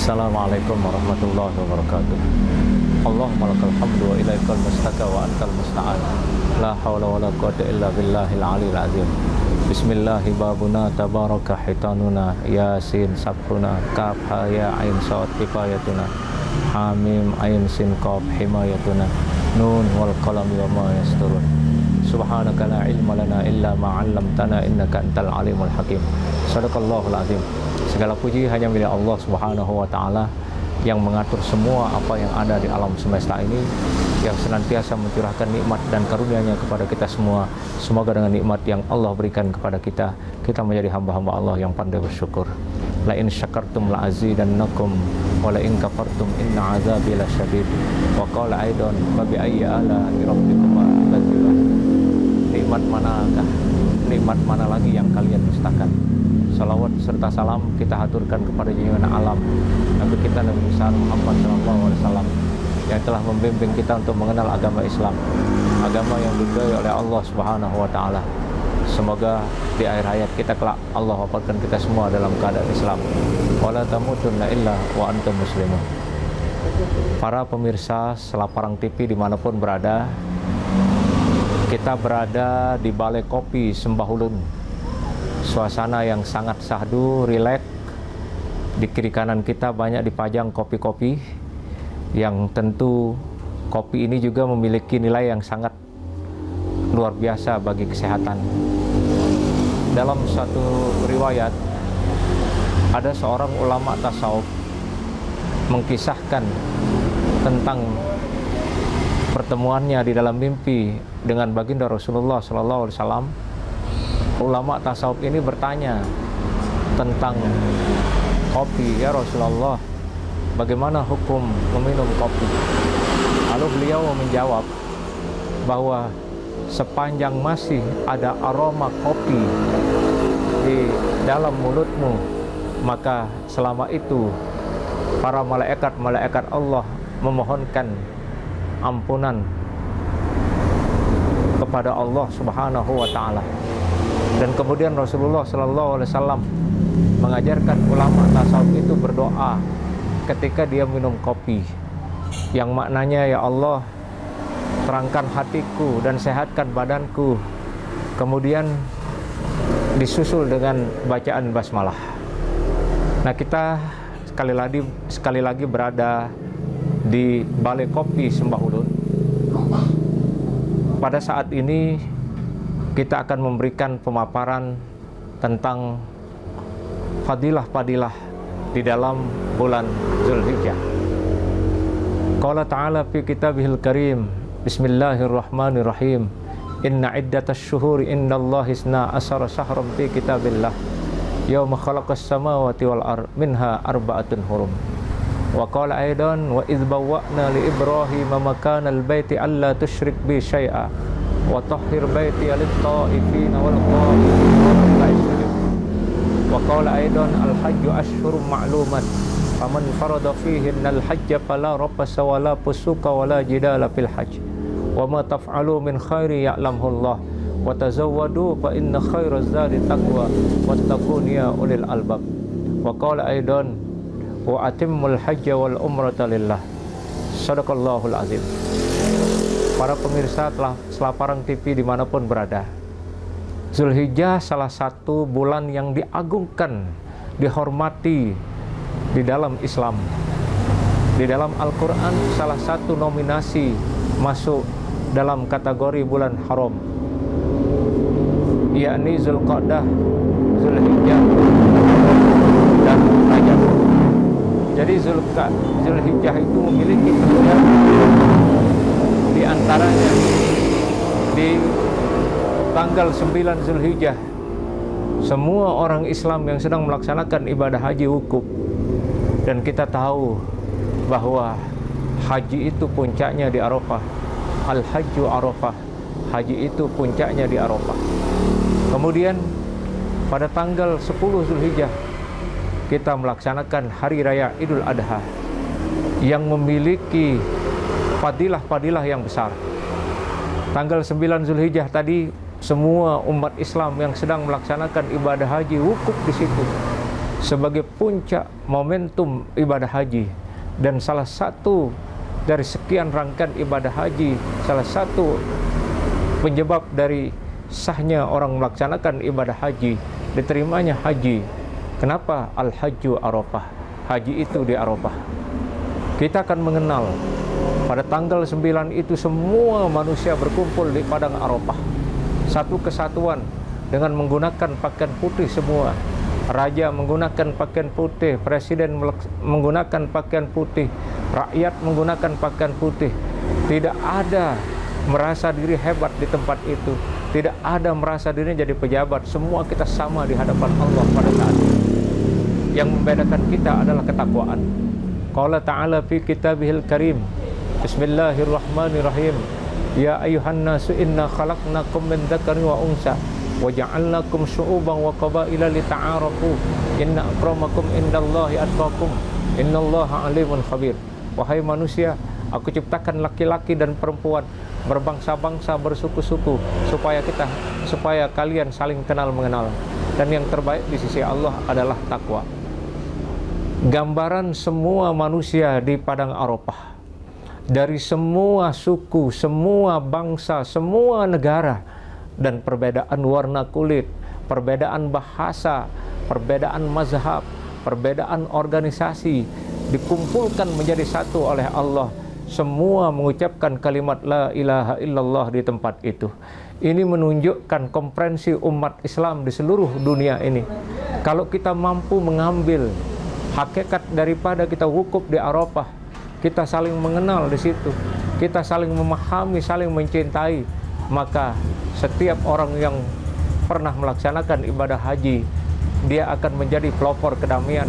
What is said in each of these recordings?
Assalamualaikum warahmatullahi wabarakatuh. Allahumma lakal hamdu wa ilaikal mustaka wa antal musta'an. La hawla wa la quwwata illa billahil aliyil azim. Bismillahi babuna tabaraka hitanuna, yasin sabruna, kaf ha ya ain sad kifayatuna, hamim ain sin qaf himayatuna, nun wal qalam wa ma yasturun. Subhanaka la ilma lana illa ma 'allamtana innaka antal alimul hakim. Shadaqallahul azim. Segala puji hanya milik Allah Subhanahu wa taala yang mengatur semua apa yang ada di alam semesta ini, yang senantiasa mencurahkan nikmat dan karunia-Nya kepada kita semua. Semoga dengan nikmat yang Allah berikan kepada kita, kita menjadi hamba-hamba Allah yang pandai bersyukur. La in syakartum la azidannakum wa la in kafartum inna azabi lasyadid. Wa qala aidan fa bi ayyi ala'i rabbikuma tukadziban. Nikmat manakah? Nikmat mana lagi yang kalian dustakan? Salawat serta salam kita haturkan kepada junjungan alam Nabi kita Nabi Muhammad SAW yang telah membimbing kita untuk mengenal agama Islam, agama yang diridhai oleh Allah Subhanahu wa taala. Semoga di akhir hayat kita kelak Allah wafatkan kita semua dalam keadaan Islam. Wala tamutunna illa wa antum muslimun. Para pemirsa Selaparang TV dimanapun berada, kita berada di Balai Kopi Sembahulun. Suasana yang sangat syahdu, rileks. Di kiri kanan kita banyak dipajang kopi-kopi yang tentu kopi ini juga memiliki nilai yang sangat luar biasa bagi kesehatan. Dalam satu riwayat, ada seorang ulama tasawuf mengkisahkan tentang pertemuannya di dalam mimpi dengan baginda Rasulullah SAW. Ulama tasawuf ini bertanya tentang kopi, ya Rasulullah, bagaimana hukum meminum kopi? Lalu beliau menjawab bahwa sepanjang masih ada aroma kopi di dalam mulutmu, maka selama itu para malaikat Allah memohonkan ampunan kepada Allah Subhanahu wa taala. Dan kemudian Rasulullah SAW mengajarkan ulama tasawuf itu berdoa ketika dia minum kopi, yang maknanya, ya Allah, terangkan hatiku dan sehatkan badanku. Kemudian disusul dengan bacaan basmalah. Nah, kita sekali lagi berada di Balai Kopi Sembahulun. Pada saat ini kita akan memberikan pemaparan tentang fadilah-fadilah di dalam bulan Zulhijjah. Qala ta'ala fi kitabihil karim, bismillahirrahmanirrahim, inna iddatasy syuhuri indallahi 12 syahran fi kitabillah yauma khalaqas samawati wal ardh minha arba'atun hurum. Wa qala aidan wa idz bawwa'na li ibrahima makanal baiti alla tusyrik bi syai'a wa tahhir baiti lit-ta'ifina wal qa'imina. Wa qala aidan al-hajju ashhurun ma'lumat faman farada fihinna al-hajja fala rafasa wala fusuqa wala jidala fil hajj wa ma taf'alu min khairi ya'lamhu Allah wa tazawwadu fa inna khairaz zadi taqwa wattaqun ya ulil albab. Wa qala aidan wa atimmul hajja wal umrata lillah. Shadaqallahul azim. Para pemirsa Selaparang TV dimanapun berada, Zulhijjah salah satu bulan yang diagungkan, dihormati di dalam Islam. Di dalam Al-Quran salah satu nominasi masuk dalam kategori bulan haram, yakni Zulqa'dah, Zulhijjah, dan Rajab. Jadi Zulhijjah itu memiliki kemuliaan. Di antaranya di tanggal 9 Zulhijjah, semua orang Islam yang sedang melaksanakan ibadah haji wukuf. Dan kita tahu bahwa haji itu puncaknya di Arafah. Al-Hajju Arafah. Haji itu puncaknya di Arafah. Kemudian pada tanggal 10 Zulhijjah kita melaksanakan Hari Raya Idul Adha yang memiliki fadilah-fadilah yang besar. Tanggal 9 Zulhijjah tadi, semua umat Islam yang sedang melaksanakan ibadah haji wukuf di situ. sebagai puncak momentum ibadah haji. Dan salah satu dari sekian rangkaian ibadah haji, salah satu penyebab dari sahnya orang melaksanakan ibadah haji, diterimanya haji. Kenapa? Al-Hajju Arafah. Haji itu di Arafah. Kita akan mengenal pada tanggal 9 itu semua manusia berkumpul di padang Arafah. Satu kesatuan dengan menggunakan pakaian putih semua. Raja menggunakan pakaian putih, presiden menggunakan pakaian putih, rakyat menggunakan pakaian putih. Tidak ada merasa diri hebat di tempat itu. Tidak ada merasa dirinya jadi pejabat. Semua kita sama di hadapan Allah pada saat itu. Yang membedakan kita adalah ketakwaan. Qala ta'ala fi kitabihil karim. Bismillahirrahmanirrahim. Ya ayuhan nasu inna khalaqnakum min dzakarin wa unsa wa ja'alnakum syu'uban wa qabaila lita'arafu. Inna akramakum indallahi atqakum. Innallaha alimun khabir. Wahai manusia, aku ciptakan laki-laki dan perempuan, berbangsa-bangsa, bersuku-suku, supaya kalian saling kenal mengenal. Dan yang terbaik di sisi Allah adalah takwa. Gambaran semua manusia di padang Arafah, dari semua suku, semua bangsa, semua negara, dan perbedaan warna kulit, perbedaan bahasa, perbedaan mazhab, perbedaan organisasi, dikumpulkan menjadi satu oleh Allah. Semua mengucapkan kalimat la ilaha illallah di tempat itu. Ini menunjukkan komprehensi umat Islam di seluruh dunia ini. Kalau kita mampu mengambil hakikat daripada kita wukuf di Arafah, kita saling mengenal di situ, kita saling memahami, saling mencintai, maka setiap orang yang pernah melaksanakan ibadah haji, dia akan menjadi pelopor kedamaian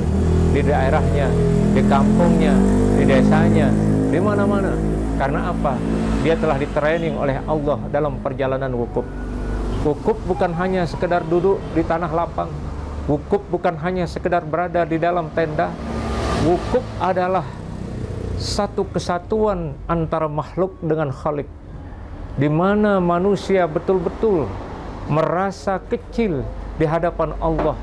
di daerahnya, di kampungnya, di desanya, di mana-mana. Karena apa? Dia telah ditraining oleh Allah dalam perjalanan wukuf. Wukuf bukan hanya sekedar duduk di tanah lapang. Wukuf bukan hanya sekedar berada di dalam tenda. Wukuf adalah satu kesatuan antara makhluk dengan Khalik, di mana manusia betul-betul merasa kecil di hadapan Allah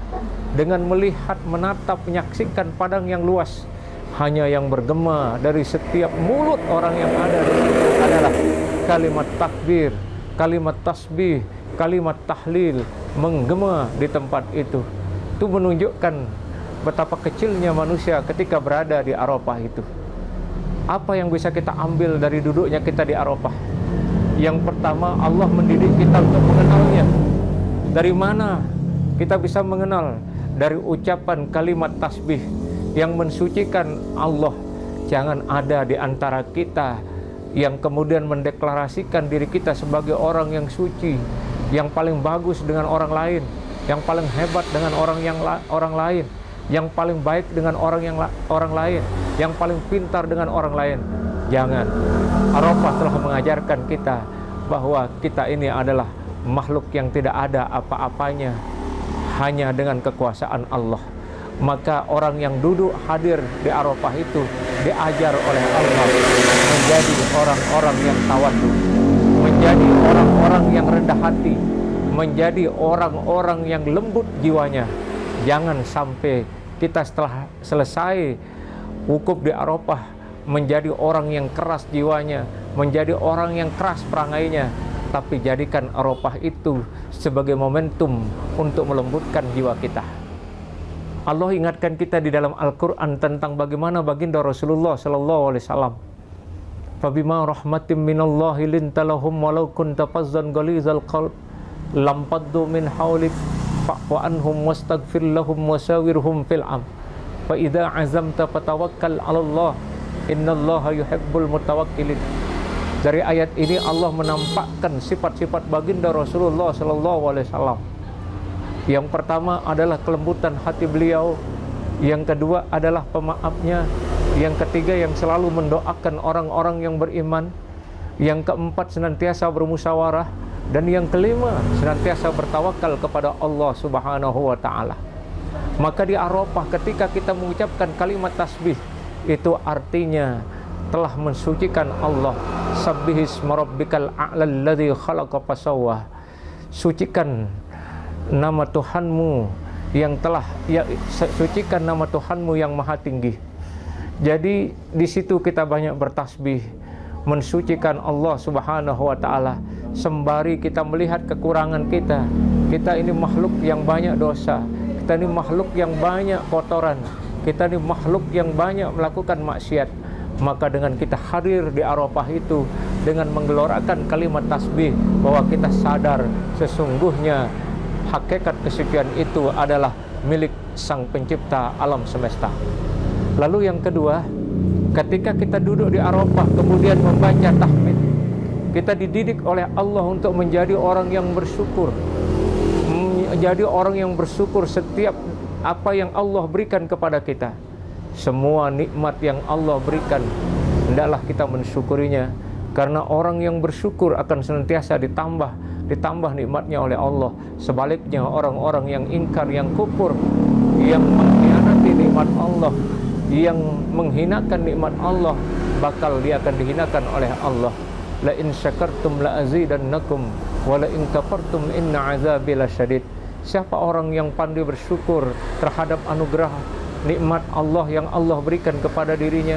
dengan melihat, menatap, menyaksikan padang yang luas. Hanya yang bergema dari setiap mulut orang yang ada di situ adalah kalimat takbir, kalimat tasbih, kalimat tahlil menggema di tempat itu. Itu menunjukkan betapa kecilnya manusia ketika berada di Arafah itu. Apa yang bisa kita ambil dari duduknya kita di Arafah? Yang pertama, Allah mendidik kita untuk mengenalnya. Dari mana kita bisa mengenal? Dari ucapan kalimat tasbih yang mensucikan Allah. Jangan ada di antara kita yang kemudian mendeklarasikan diri kita sebagai orang yang suci, yang paling bagus dengan orang lain, yang paling hebat dengan orang lain, yang paling baik dengan orang lain, yang paling pintar dengan orang lain. Jangan. Arafah telah mengajarkan kita bahwa kita ini adalah makhluk yang tidak ada apa-apanya, hanya dengan kekuasaan Allah. Maka orang yang duduk hadir di Arafah itu diajar oleh Allah menjadi orang-orang yang tawadhu, menjadi orang-orang yang rendah hati, menjadi orang-orang yang lembut jiwanya. Jangan sampai kita setelah selesai wukuf di Arafah menjadi orang yang keras jiwanya, menjadi orang yang keras perangainya. Tapi jadikan Arafah itu sebagai momentum untuk melembutkan jiwa kita. Allah ingatkan kita di dalam Al-Quran tentang bagaimana baginda Rasulullah sallallahu alaihi wasallam. Fabima rahmatin minallahi linta lahum walau kunta fazzan ghalizal qalb lam paddu min hawlik fa'fu anhum wastaghfir lahum wasawirhum fil am. Fa idza azamta fatawakkal 'alallah innallaha yuhibbul mutawakkilin. Dari ayat ini Allah menampakkan sifat-sifat baginda Rasulullah sallallahu alaihi wasallam. Yang pertama adalah kelembutan hati beliau, yang kedua adalah pemaafnya, yang ketiga yang selalu mendoakan orang-orang yang beriman, yang keempat senantiasa bermusyawarah, dan yang kelima senantiasa bertawakal kepada Allah Subhanahu wa taala. Maka di Arafah ketika kita mengucapkan kalimat tasbih, itu artinya telah mensucikan Allah. Sabbihisma rabbikal a'la alladzi khalaqa fasawwa. Sucikan nama Tuhanmu yang telah sucikan nama Tuhanmu yang maha tinggi. Jadi di situ kita banyak bertasbih, mensucikan Allah Subhanahu wa taala, sembari kita melihat kekurangan kita. Kita ini makhluk yang banyak dosa, kita ini makhluk yang banyak kotoran, kita ini makhluk yang banyak melakukan maksiat. Maka dengan kita hadir di Arafah itu, dengan menggelorakan kalimat tasbih, bahwa kita sadar sesungguhnya hakikat kesucian itu adalah milik Sang Pencipta alam semesta. Lalu yang kedua, ketika kita duduk di Arafah kemudian membaca tahmid, kita dididik oleh Allah untuk menjadi orang yang bersyukur, menjadi orang yang bersyukur setiap apa yang Allah berikan kepada kita. Semua nikmat yang Allah berikan, hendaklah kita mensyukurinya, karena orang yang bersyukur akan senantiasa ditambah nikmatnya oleh Allah. Sebaliknya orang-orang yang ingkar, yang kufur, yang mengkhianati nikmat Allah, yang menghinakan nikmat Allah, bakal dia akan dihinakan oleh Allah. La in syakartum la azidannakum wa la in kafartum inna azabi lasyadid. Siapa orang yang pandai bersyukur terhadap anugerah nikmat Allah yang Allah berikan kepada dirinya,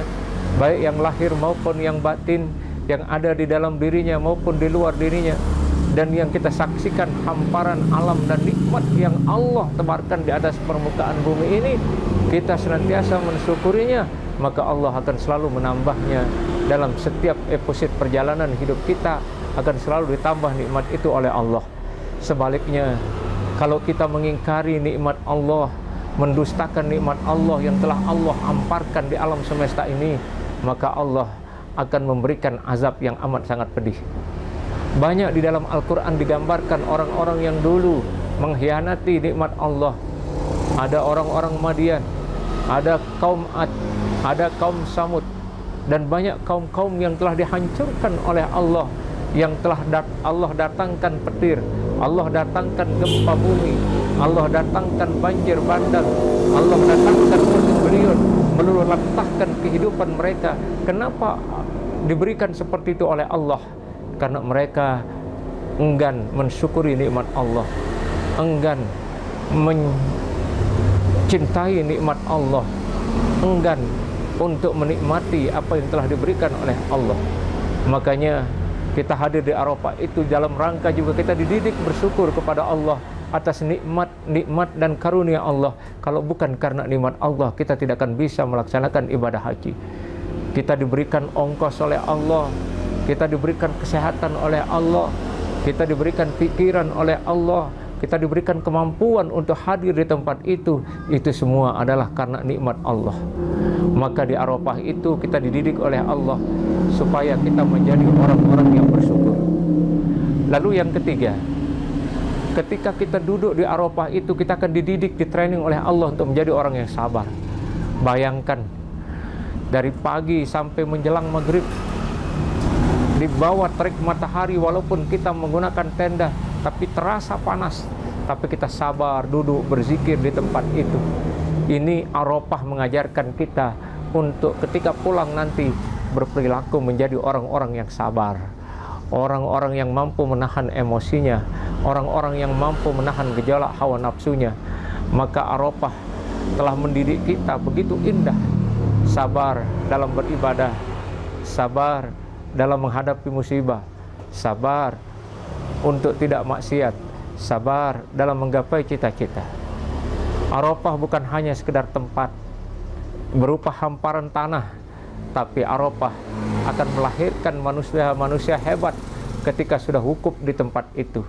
baik yang lahir maupun yang batin, yang ada di dalam dirinya maupun di luar dirinya, dan yang kita saksikan hamparan alam dan nikmat yang Allah tebarkan di atas permukaan bumi ini, kita senantiasa mensyukurinya, maka Allah akan selalu menambahnya. Dalam setiap episode perjalanan hidup kita akan selalu ditambah nikmat itu oleh Allah. Sebaliknya, kalau kita mengingkari nikmat Allah, mendustakan nikmat Allah yang telah Allah hamparkan di alam semesta ini, maka Allah akan memberikan azab yang amat sangat pedih. Banyak di dalam Al-Quran digambarkan orang-orang yang dulu mengkhianati nikmat Allah. Ada orang-orang Madian, ada kaum Ad, ada kaum Samud, dan banyak kaum-kaum yang telah dihancurkan oleh Allah, yang telah Allah datangkan petir, Allah datangkan gempa bumi, Allah datangkan banjir bandang, Allah datangkan musim beliun, meluluh lantahkan kehidupan mereka. Kenapa diberikan seperti itu oleh Allah? Karena mereka enggan mensyukuri nikmat Allah, enggan mencintai nikmat Allah, enggan untuk menikmati apa yang telah diberikan oleh Allah. Makanya kita hadir di Arafah itu dalam rangka juga kita dididik bersyukur kepada Allah atas nikmat dan karunia Allah. Kalau bukan karena nikmat Allah, kita tidak akan bisa melaksanakan ibadah haji. Kita diberikan ongkos oleh Allah, kita diberikan kesehatan oleh Allah, kita diberikan pikiran oleh Allah, kita diberikan kemampuan untuk hadir di tempat itu semua adalah karena nikmat Allah. Maka di Arafah itu kita dididik oleh Allah supaya kita menjadi orang-orang yang bersyukur. Lalu yang ketiga, ketika kita duduk di Arafah itu kita akan dididik, ditraining oleh Allah untuk menjadi orang yang sabar. Bayangkan, dari pagi sampai menjelang maghrib, di bawah terik matahari, walaupun kita menggunakan tenda, tapi terasa panas, tapi kita sabar duduk berzikir di tempat itu. Ini Arafah mengajarkan kita untuk ketika pulang nanti berperilaku menjadi orang-orang yang sabar, orang-orang yang mampu menahan emosinya, orang-orang yang mampu menahan gejolak hawa nafsunya. Maka Arafah telah mendidik kita begitu indah, sabar dalam beribadah, sabar dalam menghadapi musibah, sabar untuk tidak maksiat, sabar dalam menggapai cita-cita. Arafah bukan hanya sekedar tempat berupa hamparan tanah, tapi Arafah akan melahirkan manusia-manusia hebat ketika sudah wukuf di tempat itu.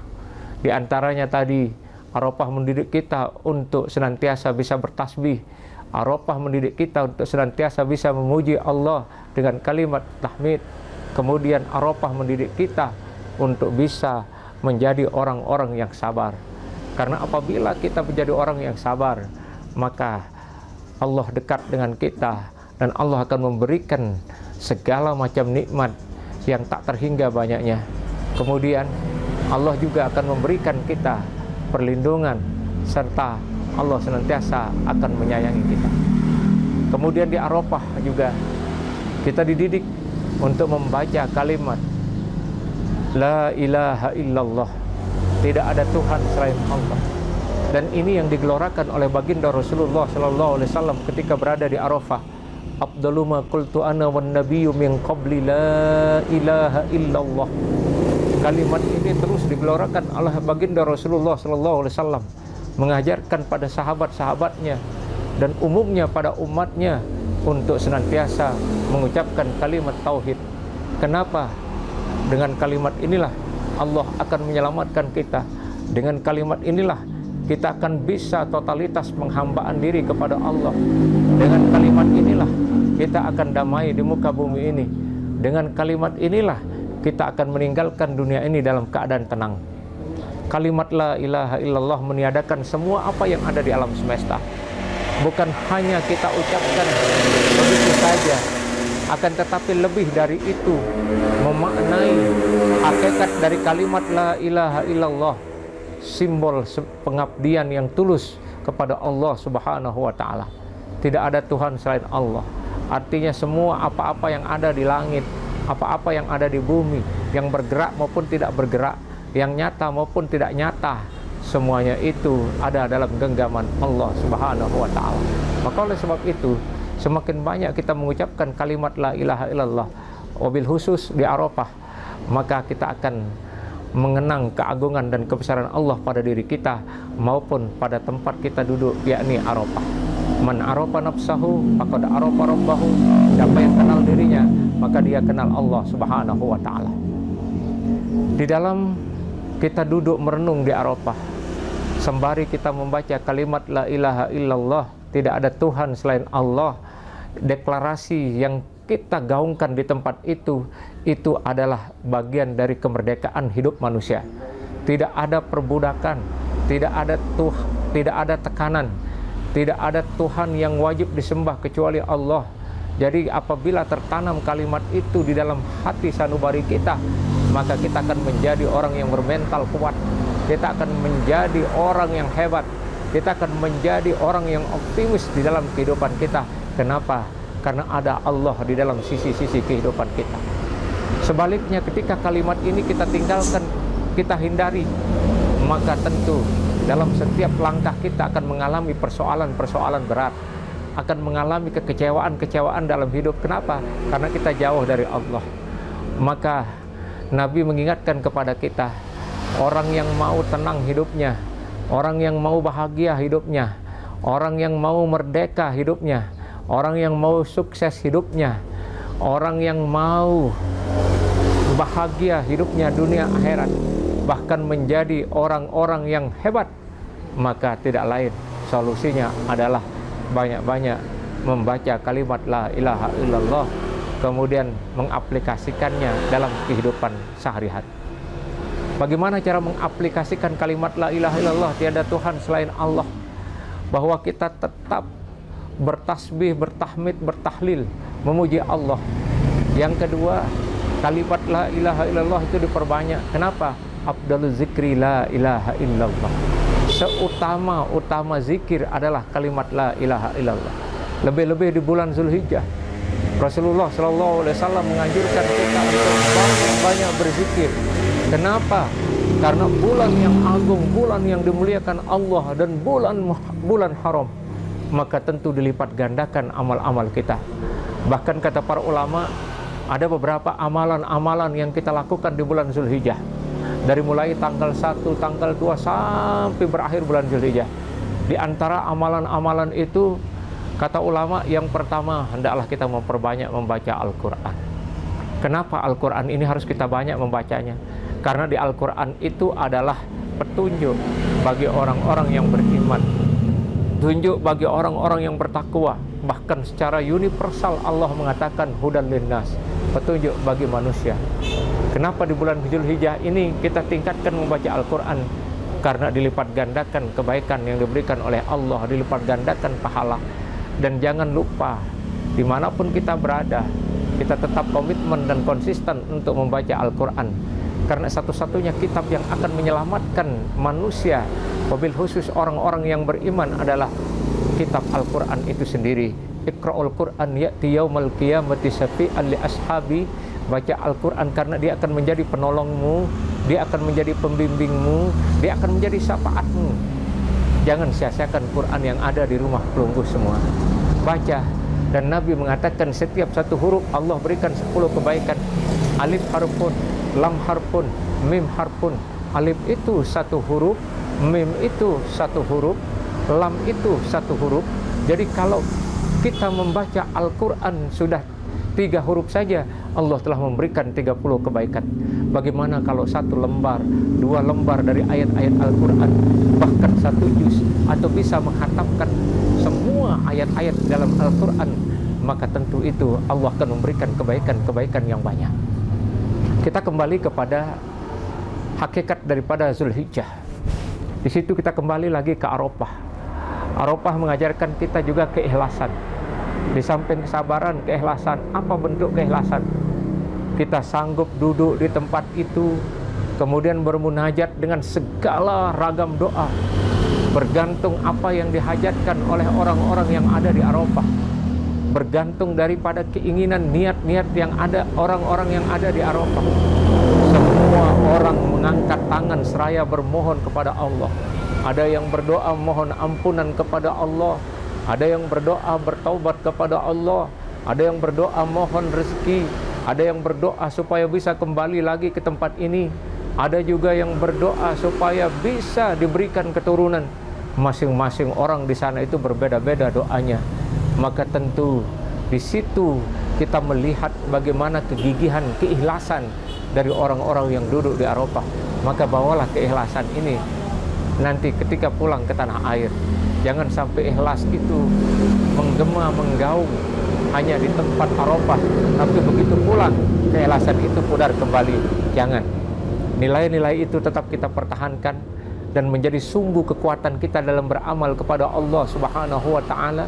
Di antaranya tadi, Arafah mendidik kita untuk senantiasa bisa bertasbih. Arafah mendidik kita untuk senantiasa bisa memuji Allah dengan kalimat tahmid. Kemudian Arafah mendidik kita untuk bisa menjadi orang-orang yang sabar. Karena apabila kita menjadi orang yang sabar, maka Allah dekat dengan kita dan Allah akan memberikan segala macam nikmat yang tak terhingga banyaknya. Kemudian Allah juga akan memberikan kita perlindungan, serta Allah senantiasa akan menyayangi kita. Kemudian di Arafah juga kita dididik untuk membaca kalimat La ilaha illallah, tidak ada Tuhan selain Allah. Dan ini yang digelorakan oleh baginda Rasulullah sallallahu alaihi wasallam ketika berada di Arafah. Afdalu ma qultu ana wan nabiyyu min qabli la ilaha illallah. Kalimat ini terus digelorakan oleh baginda Rasulullah sallallahu alaihi wasallam, mengajarkan pada sahabat-sahabatnya dan umumnya pada umatnya untuk senantiasa mengucapkan kalimat tauhid. Kenapa? Dengan kalimat inilah Allah akan menyelamatkan kita. Dengan kalimat inilah kita akan bisa totalitas penghambaan diri kepada Allah. Dengan kalimat inilah kita akan damai di muka bumi ini. Dengan kalimat inilah kita akan meninggalkan dunia ini dalam keadaan tenang. Kalimat la ilaha illallah meniadakan semua apa yang ada di alam semesta. Bukan hanya kita ucapkan begitu saja, akan tetapi lebih dari itu, memaknai hakikat dari kalimat la ilaha illallah, simbol pengabdian yang tulus kepada Allah Subhanahu wa taala. Tidak ada Tuhan selain Allah. Artinya semua apa-apa yang ada di langit, apa-apa yang ada di bumi, yang bergerak maupun tidak bergerak, yang nyata maupun tidak nyata, semuanya itu ada dalam genggaman Allah Subhanahu wa taala. Maka oleh sebab itu, semakin banyak kita mengucapkan kalimat la ilaha illallah, wabil khusus di Arafah, maka kita akan mengenang keagungan dan kebesaran Allah pada diri kita maupun pada tempat kita duduk, yakni Arafah. Man arafa nafsahu faqad arafa rabbahu. Siapa yang kenal dirinya, maka dia kenal Allah Subhanahu wa taala. Di dalam kita duduk merenung di Arafah, sembari kita membaca kalimat la ilaha illallah, tidak ada Tuhan selain Allah, deklarasi yang kita gaungkan di tempat itu adalah bagian dari kemerdekaan hidup manusia. Tidak ada perbudakan, tidak ada tekanan, tidak ada Tuhan yang wajib disembah kecuali Allah. Jadi apabila tertanam kalimat itu di dalam hati sanubari kita, maka kita akan menjadi orang yang bermental kuat. Kita akan menjadi orang yang hebat. Kita akan menjadi orang yang optimis di dalam kehidupan kita. Kenapa? Karena ada Allah di dalam sisi-sisi kehidupan kita. Sebaliknya, ketika kalimat ini kita tinggalkan, kita hindari, maka tentu dalam setiap langkah kita akan mengalami persoalan-persoalan berat, akan mengalami kekecewaan-kekecewaan dalam hidup. Kenapa? Karena kita jauh dari Allah. Maka Nabi mengingatkan kepada kita, orang yang mau tenang hidupnya, orang yang mau bahagia hidupnya, orang yang mau merdeka hidupnya, orang yang mau sukses hidupnya, orang yang mau bahagia hidupnya dunia akhirat, bahkan menjadi orang-orang yang hebat, maka tidak lain solusinya adalah banyak-banyak membaca kalimat la ilaha illallah, kemudian mengaplikasikannya dalam kehidupan sehari-hari. Bagaimana cara mengaplikasikan kalimat la ilaha illallah, tiada Tuhan selain Allah, bahwa kita tetap bertasbih, bertahmid, bertahlil, memuji Allah. Yang kedua, kalimat la ilaha illallah itu diperbanyak. Kenapa? Afdalul zikri la ilaha illallah. Seutama-utama zikir adalah kalimat la ilaha illallah. Lebih-lebih di bulan Zulhijjah, Rasulullah SAW menganjurkan kita untuk banyak berzikir. Kenapa? Karena bulan yang agung, bulan yang dimuliakan Allah, dan bulan haram, maka tentu dilipat gandakan amal-amal kita. Bahkan kata para ulama, ada beberapa amalan-amalan yang kita lakukan di bulan Zulhijjah, dari mulai tanggal 1, tanggal 2 sampai berakhir bulan Zulhijjah. Di antara amalan-amalan itu, kata ulama, yang pertama, hendaklah kita memperbanyak membaca Al-Quran. Kenapa Al-Quran ini harus kita banyak membacanya? Karena di Al-Quran itu adalah petunjuk bagi orang-orang yang beriman, tunjuk bagi orang-orang yang bertakwa. Bahkan secara universal Allah mengatakan hudan linnas, petunjuk bagi manusia. Kenapa di bulan Zulhijjah ini kita tingkatkan membaca Al-Quran? Karena dilipat gandakan kebaikan yang diberikan oleh Allah, dilipat gandakan pahala. Dan jangan lupa, dimanapun kita berada, kita tetap komitmen dan konsisten untuk membaca Al-Quran. Karena satu-satunya kitab yang akan menyelamatkan manusia, wabil khusus orang-orang yang beriman, adalah kitab Al-Quran itu sendiri. Iqra'ul Quran ya'ti yaumal qiyamati syafi'an li ashabi. Baca Al-Quran karena dia akan menjadi penolongmu, dia akan menjadi pembimbingmu, dia akan menjadi syafaatmu. Jangan sia-siakan Quran yang ada di rumah pelunggu semua. Baca. Dan Nabi mengatakan setiap satu huruf Allah berikan 10 kebaikan. Alif harfun, lam harfun, mim harfun. Alif itu satu huruf, mim itu satu huruf, lam itu satu huruf. Jadi kalau kita membaca Al-Quran sudah 3 huruf saja, Allah telah memberikan 30 kebaikan. Bagaimana kalau 1 lembar, 2 lembar dari ayat-ayat Al-Quran, bahkan 1 juz, atau bisa menghatamkan semua ayat-ayat dalam Al-Quran, maka tentu itu Allah akan memberikan kebaikan-kebaikan yang banyak. Kita kembali kepada hakikat daripada Zulhijjah. Di situ kita kembali lagi ke Arafah. Arafah mengajarkan kita juga keikhlasan. Di samping kesabaran, keikhlasan. Apa bentuk keikhlasan? Kita sanggup duduk di tempat itu, kemudian bermunajat dengan segala ragam doa, bergantung apa yang dihajatkan oleh orang-orang yang ada di Arafah, bergantung daripada keinginan, niat-niat yang ada orang-orang yang ada di Arafah. Semua orang mengangkat tangan seraya bermohon kepada Allah. Ada yang berdoa mohon ampunan kepada Allah, ada yang berdoa bertaubat kepada Allah, ada yang berdoa mohon rezeki, ada yang berdoa supaya bisa kembali lagi ke tempat ini, ada juga yang berdoa supaya bisa diberikan keturunan. Masing-masing orang di sana itu berbeda-beda doanya. Maka tentu di situ kita melihat bagaimana kegigihan, keikhlasan dari orang-orang yang duduk di Arafah. Maka bawalah keikhlasan ini nanti ketika pulang ke tanah air. Jangan sampai ikhlas itu menggema, menggaung hanya di tempat Arafah, tapi begitu pulang keikhlasan itu pudar kembali. Jangan. Nilai-nilai itu tetap kita pertahankan dan menjadi sumbu kekuatan kita dalam beramal kepada Allah Subhanahu wa taala.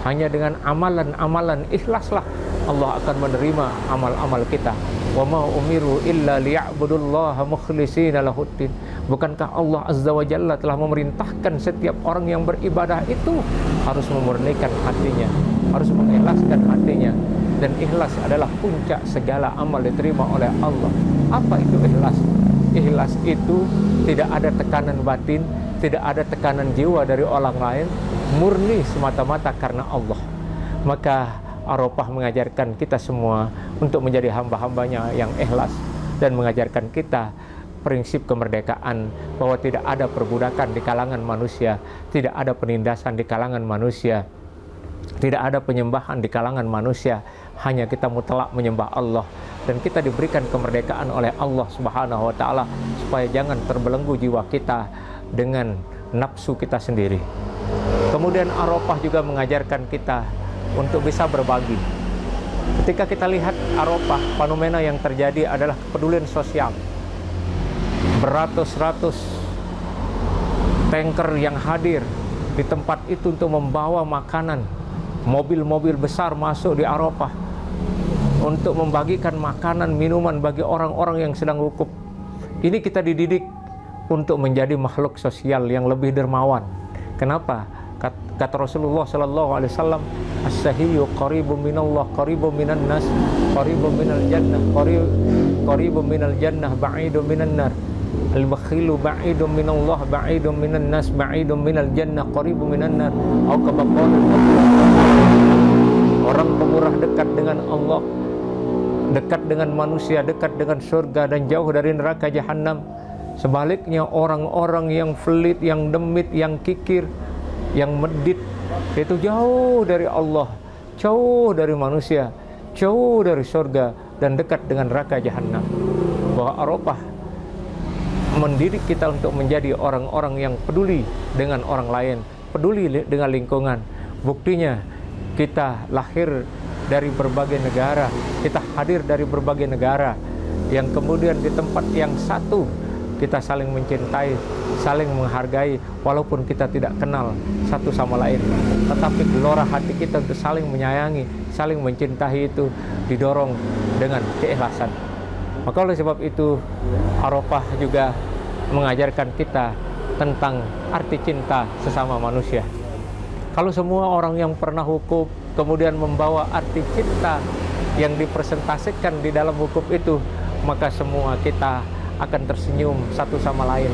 Hanya dengan amalan-amalan ikhlaslah Allah akan menerima amal-amal kita. Wa ma umiru illa liya'budullaha mukhlishina lahuddin. Bukankah Allah Azza wa Jalla telah memerintahkan setiap orang yang beribadah itu harus memurnikan hatinya, harus mengikhlaskan hatinya. Dan ikhlas adalah puncak segala amal diterima oleh Allah. Apa itu ikhlas? Ikhlas itu tidak ada tekanan batin, tidak ada tekanan jiwa dari orang lain, murni semata-mata karena Allah. Maka Arafah mengajarkan kita semua untuk menjadi hamba-hambanya yang ikhlas, dan mengajarkan kita prinsip kemerdekaan, bahwa tidak ada perbudakan di kalangan manusia, tidak ada penindasan di kalangan manusia, tidak ada penyembahan di kalangan manusia, hanya kita mutlak menyembah Allah. Dan kita diberikan kemerdekaan oleh Allah Subhanahu wa taala supaya jangan terbelenggu jiwa kita dengan nafsu kita sendiri. Kemudian Arafah juga mengajarkan kita untuk bisa berbagi. Ketika kita lihat Arafah, fenomena yang terjadi adalah kepedulian sosial. Beratus-ratus tanker yang hadir di tempat itu untuk membawa makanan. Mobil-mobil besar masuk di Arafah untuk membagikan makanan, minuman bagi orang-orang yang sedang wukuf. Ini kita dididik untuk menjadi makhluk sosial yang lebih dermawan. Kenapa? Kata Rasulullah sallallahu alaihi wasallam, as-sahiyyu qaribun minallah, qaribun minan nas, qaribun minal jannah, qaribun minal jannah, ba'idun minan nar. Al-bakhilu ba'idun minallah, ba'idun minan nas, ba'idun minal jannah, qaribun minan nar. Atau kama qala, orang pemurah dekat dengan Allah, dekat dengan manusia, dekat dengan surga dan jauh dari neraka jahanam. Sebaliknya orang-orang yang pelit, yang demit, yang kikir, yang medit, itu jauh dari Allah, jauh dari manusia, jauh dari surga dan dekat dengan neraka jahanam. Bahwa Arafah mendidik kita untuk menjadi orang-orang yang peduli dengan orang lain, peduli dengan lingkungan. Buktinya kita lahir dari berbagai negara, kita hadir dari berbagai negara, yang kemudian di tempat yang satu kita saling mencintai, saling menghargai, walaupun kita tidak kenal satu sama lain. Tetapi gelora hati kita untuk saling menyayangi, saling mencintai itu didorong dengan keikhlasan. Maka oleh sebab itu, Arafah juga mengajarkan kita tentang arti cinta sesama manusia. Kalau semua orang yang pernah wukuf kemudian membawa arti cinta yang dipresentasikan di dalam wukuf itu, maka semua kita akan tersenyum satu sama lain.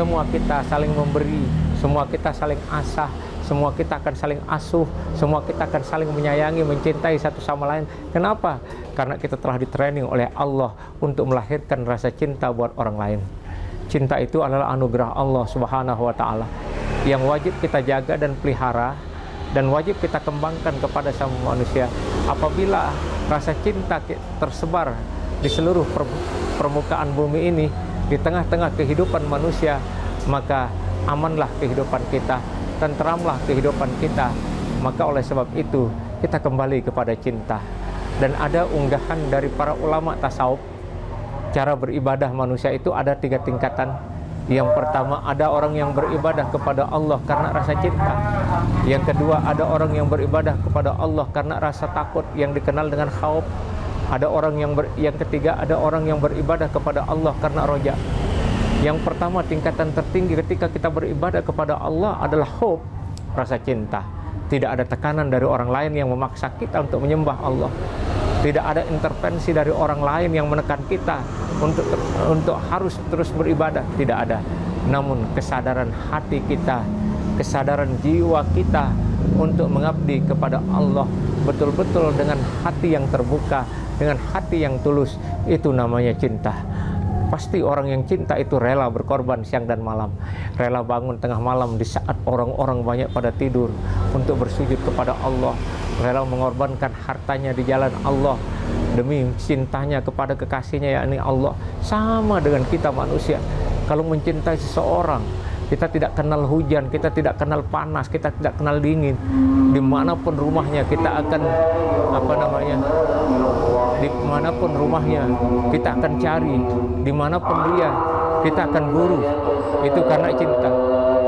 Semua kita saling memberi, semua kita saling asah, semua kita akan saling asuh, semua kita akan saling menyayangi, mencintai satu sama lain. Kenapa? Karena kita telah di-training oleh Allah untuk melahirkan rasa cinta buat orang lain. Cinta itu adalah anugerah Allah Subhanahu wa Ta'ala yang wajib kita jaga dan pelihara, dan wajib kita kembangkan kepada semua manusia. Apabila rasa cinta tersebar di seluruh permukaan bumi ini, di tengah-tengah kehidupan manusia, maka amanlah kehidupan kita, tenteramlah kehidupan kita. Maka oleh sebab itu kita kembali kepada cinta. Dan ada unggahan dari para ulama tasawuf, cara beribadah manusia itu ada 3 tingkatan. Yang pertama, ada orang yang beribadah kepada Allah karena rasa cinta. Yang kedua, ada orang yang beribadah kepada Allah karena rasa takut yang dikenal dengan khauf. Ada orang yang ketiga, ada orang yang beribadah kepada Allah karena roja. Yang pertama, tingkatan tertinggi ketika kita beribadah kepada Allah adalah khauf, rasa cinta. Tidak ada tekanan dari orang lain yang memaksa kita untuk menyembah Allah. Tidak ada intervensi dari orang lain yang menekan kita untuk harus terus beribadah. Tidak ada. Namun kesadaran hati kita, kesadaran jiwa kita untuk mengabdi kepada Allah betul-betul dengan hati yang terbuka, dengan hati yang tulus, itu namanya cinta. Pasti orang yang cinta itu rela berkorban siang dan malam, rela bangun tengah malam di saat orang-orang banyak pada tidur untuk bersujud kepada Allah, rela mengorbankan hartanya di jalan Allah demi cintanya kepada kekasihnya, yakni Allah. Sama dengan kita manusia, kalau mencintai seseorang, kita tidak kenal hujan, kita tidak kenal panas, kita tidak kenal dingin. Dimanapun rumahnya kita akan dimanapun rumahnya kita akan cari, dimanapun dia kita akan buru. Itu karena cinta.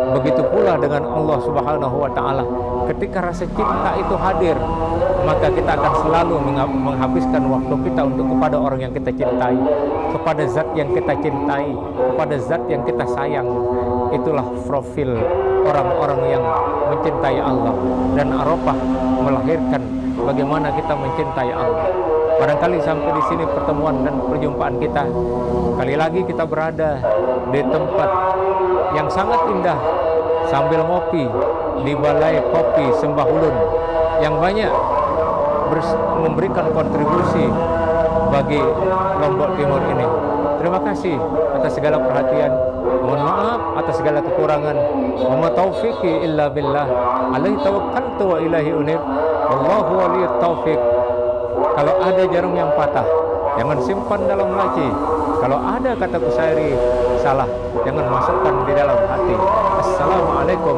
Begitu pula dengan Allah Subhanahu wa Ta'ala. Ketika rasa cinta itu hadir, maka kita akan selalu menghabiskan waktu kita untuk kepada orang yang kita cintai, kepada zat yang kita cintai, kepada zat yang kita sayang. Itulah profil orang-orang yang mencintai Allah. Dan Arafah melahirkan bagaimana kita mencintai Allah. Barangkali sampai di sini pertemuan dan perjumpaan kita. Kali lagi kita berada di tempat yang sangat indah sambil ngopi di Balai Kopi Sembah Ulun yang banyak memberikan kontribusi bagi Lombok Timur ini. Terima kasih atas segala perhatian. Mohon maaf atas segala kekurangan. Wa ma taufiqi illa billah. Alaihi tawakkaltu wa ilaihi unib. Wallahu waliyut taufiq. Kalau ada jarum yang patah, jangan simpan dalam laci. Kalau ada kata kusyairi salah, jangan masukkan di dalam hati. Assalamualaikum